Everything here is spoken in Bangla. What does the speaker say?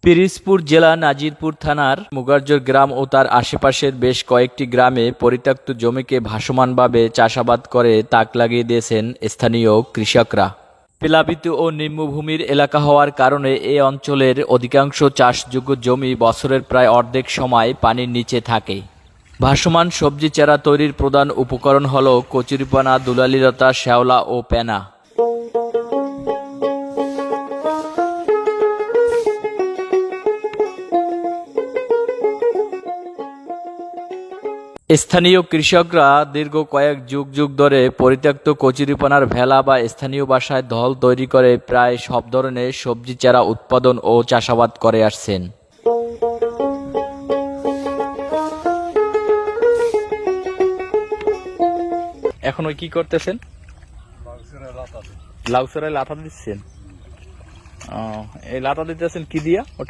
পিরিজপুর জেলা নাজিরপুর থানার মুগারজর গ্রাম ও তার আশেপাশের বেশ কয়েকটি গ্রামে পরিত্যক্ত জমিকে ভাসমানভাবে চাষাবাদ করে তাক লাগিয়ে দিয়েছেন স্থানীয় কৃষকরা। প্লাবিত ও নিম্নভূমির এলাকা হওয়ার কারণে এই অঞ্চলের অধিকাংশ চাষযোগ্য জমি বছরের প্রায় অর্ধেক সময় পানির নিচে থাকে। ভাসমান সবজি চারা তৈরির প্রধান উপকরণ হল কচুরিপানা, দুলালিলতা, শ্যাওলা ও পেনা। স্থানীয় কৃষকরা দীর্ঘ কয়েক যুগ ধরে পরিত্যক্ত কচুরিপানার ভেলা বা স্থানীয় ভাষায় ধল তৈরি করে প্রায় সব ধরনের সবজি চারা উৎপাদন ও চাষাবাদ করে আসছেন। এখন ওই কি করতেছেন? লাউ চারায় লাথা দিচ্ছেন। এই লাথা দিতেছেন কি দিয়া?